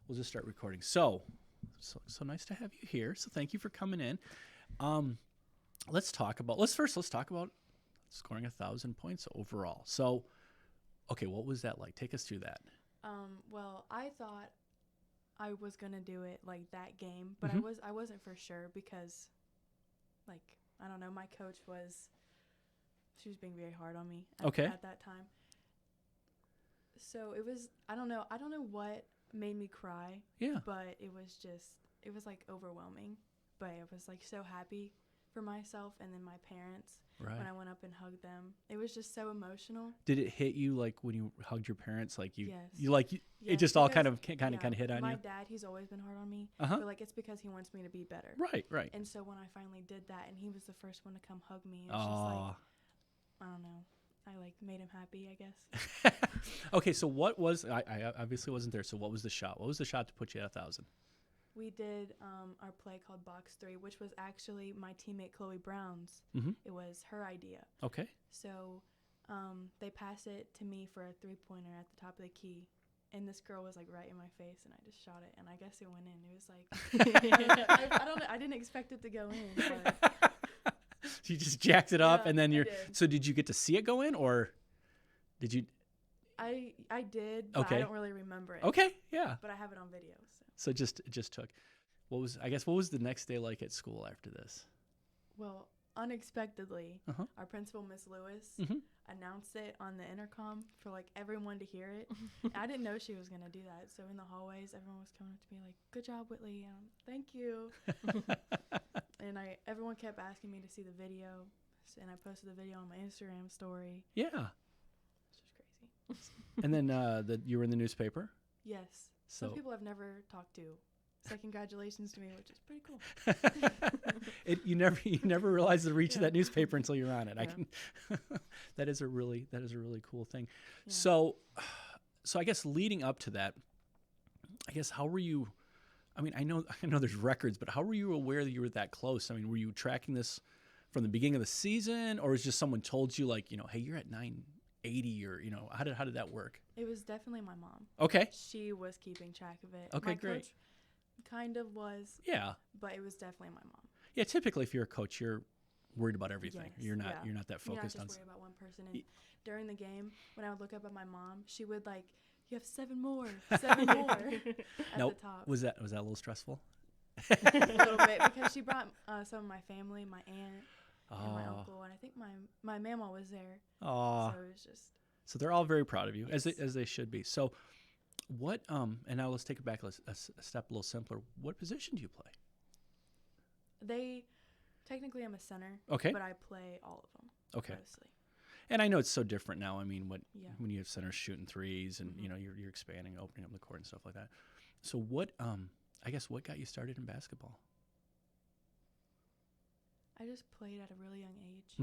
We'll just start recording. So nice to have you here. So thank you for coming in. Let's talk about scoring 1,000 points overall. So, okay, what was that like? Take us through that. Well, I thought I was gonna do it like that game, but I wasn't for sure because, like, I don't know, my coach she was being very hard on me at that time. So it was, I don't know what made me cry. Yeah. But it was like overwhelming. But I was like so happy for myself and then my parents when I went up and hugged them. It was just so emotional. Did it hit you like when you hugged your parents? Like yes. It just all kind of hit on you? My dad, he's always been hard on me. Uh-huh. But like it's because he wants me to be better. Right. And so when I finally did that and he was the first one to come hug me, it was just like, I don't know. I like made him happy, I guess. Okay, so what was I obviously wasn't there. So what was the shot? What was the shot to put you at 1,000? We did our play called Box 3, which was actually my teammate Chloe Brown's. Mm-hmm. It was her idea. Okay. So they passed it to me for a 3-pointer at the top of the key. And this girl was like right in my face, and I just shot it, and I guess it went in. It was like I don't know. I didn't expect it to go in. But you just jacked it up, and then did. So did you get to see it go in, or did you? I did, but I don't really remember it. Okay, yeah. But I have it on video. So it just took. What was the next day like at school after this? Well, unexpectedly, our principal, Miss Lewis, announced it on the intercom for like everyone to hear it. I didn't know she was gonna do that. So in the hallways, everyone was coming up to me like, "Good job, Whitley," and thank you. And everyone kept asking me to see the video, and I posted the video on my Instagram story. Yeah. It's just crazy. And then you were in the newspaper? Yes. So some people I've never talked to said congratulations to me, which is pretty cool. You never realize the reach of that newspaper until you're on it. Yeah. That is a really cool thing. Yeah. So I guess leading up to that, I guess how were you? I mean, I know there's records, but how were you aware that you were that close? I mean, were you tracking this from the beginning of the season, or was just someone told you like, hey, you're at 980, or how did that work? It was definitely my mom. Okay. She was keeping track of it. Okay, my great. Coach kind of was. Yeah. But it was definitely my mom. Yeah, typically if you're a coach, you're worried about everything. Yes, You're not that focused you're not just on. worried about one person. And during the game, when I would look up at my mom, she would like, "You have 7 more at the top." Was that a little stressful? A little bit, because she brought some of my family, my aunt and my uncle, and I think my mama was there. Oh. So it was just. So they're all very proud of you, Yes. as they should be. So, what? And now let's take it back a step a little simpler. What position do you play? Technically, I'm a center. Okay. But I play all of them. Okay. Mostly. And I know it's so different now. I mean, Yeah. when you have centers shooting threes, and you're expanding, opening up the court and stuff like that. So what? I guess what got you started in basketball? I just played at a really young age,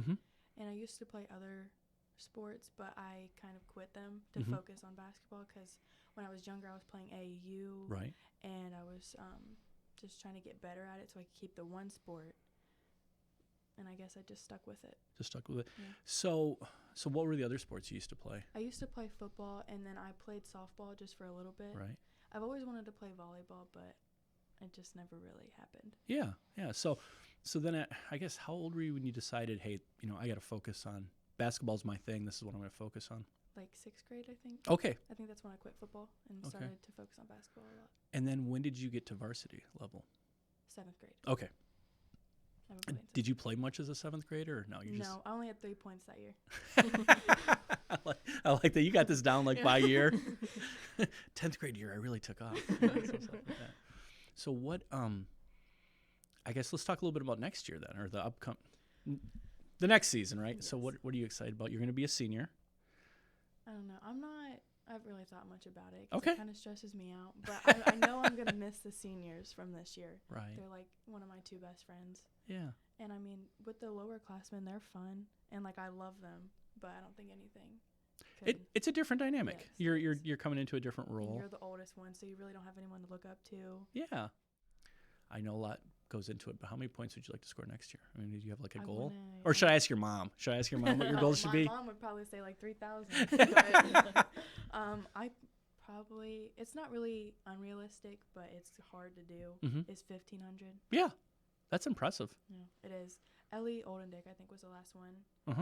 and I used to play other sports, but I kind of quit them to focus on basketball because when I was younger, I was playing AAU, right? And I was just trying to get better at it so I could keep the one sport. And I guess I just stuck with it. Yeah. So what were the other sports you used to play? I used to play football, and then I played softball just for a little bit. Right. I've always wanted to play volleyball, but it just never really happened. Yeah. So then I guess how old were you when you decided, hey, I got to focus on basketball's my thing. This is what I'm going to focus on. Like 6th grade, I think. Okay. I think that's when I quit football and started to focus on basketball a lot. And then when did you get to varsity level? 7th grade. Okay. Did you play play much as a 7th grader, or no? No, I only had 3 points that year. I like that you got this down like by year. 10th grade year, I really took off. So what? I guess let's talk a little bit about next year then, or the next season, right? Yes. So what are you excited about? You're going to be a senior. I don't know. I've really thought much about it. Okay. It kind of stresses me out, but I know I'm going to miss the seniors from this year. Right. They're like one of my 2 best friends. Yeah. And I mean, with the lower classmen, they're fun, and like I love them, but I don't think anything. It's a different dynamic. Yes, You're coming into a different role. And you're the oldest one, so you really don't have anyone to look up to. Yeah. I know a lot goes into it, but how many points would you like to score next year? I mean, do you have like a goal? Or should I ask your mom? Should I ask your mom what your goal should be? My mom would probably say like 3,000. But, I Probably, it's not really unrealistic, but it's hard to do. Is 1,500. Yeah, that's impressive. Yeah, it is. Ellie Oldendick, I think, was the last one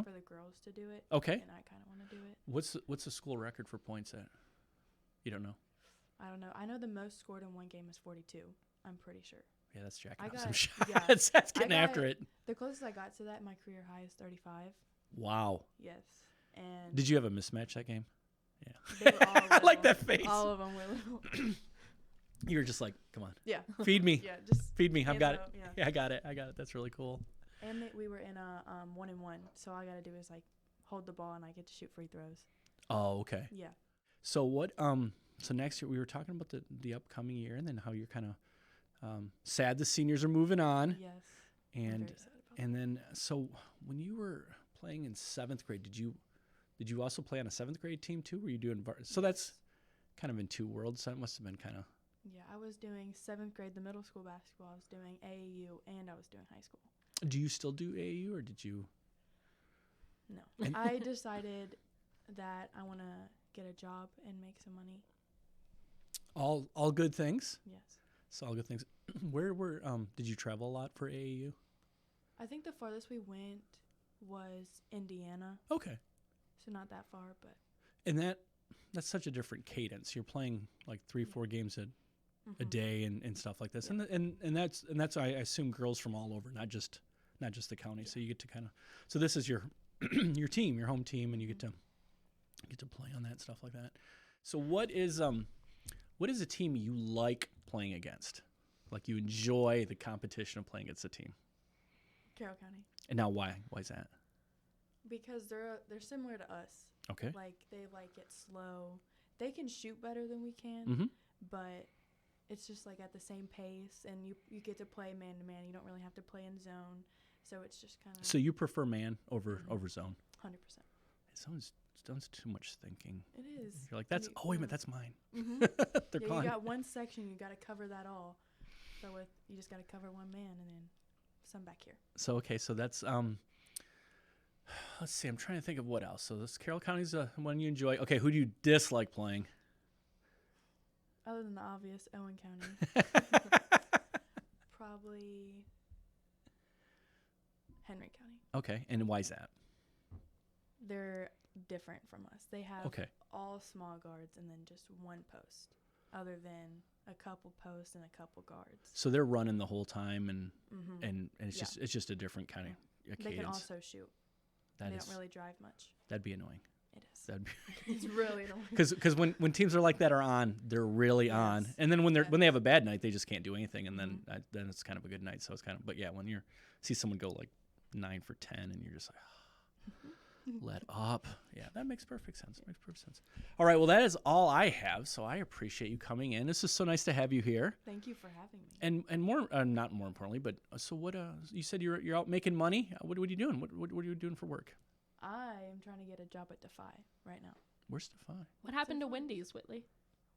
for the girls to do it. Okay. And I kind of want to do it. What's the school record for points at? You don't know? I don't know. I know the most scored in one game is 42. I'm pretty sure. Yeah, that's jacking up some shots. Yeah, that's getting after it. The closest I got to that, my career high is 35. Wow. Yes. And did you have a mismatch that game? Yeah. They were all I like that face. All of them were little. You were just like, come on. Yeah. Feed me. Yeah, just feed me. I've got it. Yeah. I got it. That's really cool. And we were in a 1-1, so all I got to do is like hold the ball and I get to shoot free throws. Oh, okay. Yeah. So what? So next year we were talking about the upcoming year, and then how you're kind of sad the seniors are moving on. Yes. And then so when you were playing in 7th grade, did you also play on a 7th grade team too? Were you doing so that's kind of in two worlds. That must have been kind of. Yeah, I was doing 7th grade, the middle school basketball. I was doing AAU, and I was doing high school. Do you still do AAU, or did you? No. I decided that I want to get a job and make some money. All good things? Yes. So all good things. Where were did you travel a lot for AAU? I think the farthest we went was Indiana. Okay. So not that far, but. And that's such a different cadence. You're playing like 3-4 games a day and stuff like this. Yeah. And that's I assume girls from all over, not just the county. Yeah. So you get to kind of so this is your your team, your home team, and you get to play on that stuff like that. So what is a team you like playing against? Like you enjoy the competition of playing against a team? Carroll County. And now why? Why is that? Because they're similar to us. Okay. Like they like it slow. They can shoot better than we can, but it's just like at the same pace, and you get to play man to man. You don't really have to play in zone, so it's just kind of. So you prefer man over zone? 100%. It sounds too much thinking. It is. You're like that's wait a minute, that's mine. They're gone. You got one section, you got to cover that all. So you just got to cover one man, and then some back here. So okay, so that's let's see. I'm trying to think of what else. So this Carroll County's one you enjoy. Okay, who do you dislike playing? Other than the obvious, Owen County. Probably Henry County. Okay, and why is that? They're different from us. They have all small guards and then just one post, other than a couple posts and a couple guards. So they're running the whole time, and it's just a different kind of cadence. They can also shoot. They don't really drive much. That'd be annoying. It is. It's really annoying. Because when teams are like that are on, they're really on, and then when they have a bad night, they just can't do anything, and then it's kind of a good night. So it's kind of when you see someone go like 9 for 10, and you're just like. Let up. Yeah, that makes perfect sense. All right, well, that is all I have, so I appreciate you coming in. This is so nice to have you here. Thank you for having me. And more, not more importantly, but so what? You said you're out making money. What are you doing? What are you doing for work? I am trying to get a job at Defy right now. Where's Defy? What happened to Wendy's, Whitley?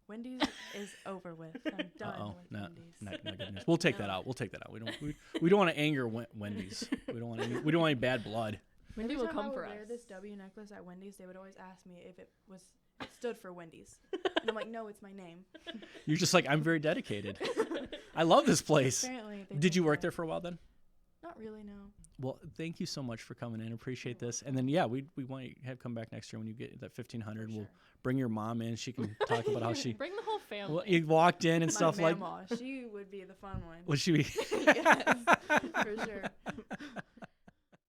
Wendy's is over with. I'm done with Wendy's. Not good news. We'll take that out. We don't want to anger Wendy's. We don't want any bad blood. Wendy will come for us. Every time I would wear this W necklace at Wendy's, they would always ask me if it stood for Wendy's. And I'm like, no, it's my name. You're just like, I'm very dedicated. I love this place. Apparently. Did you work there for a while then? Not really, no. Well, thank you so much for coming in. Appreciate this. And then, we want you to have come back next year when you get that 1,500. We'll bring your mom in. She can talk about how she... Bring the whole family. Well, you walked in and stuff like... My grandma, she would be the fun one. Would she be? Yes, for sure.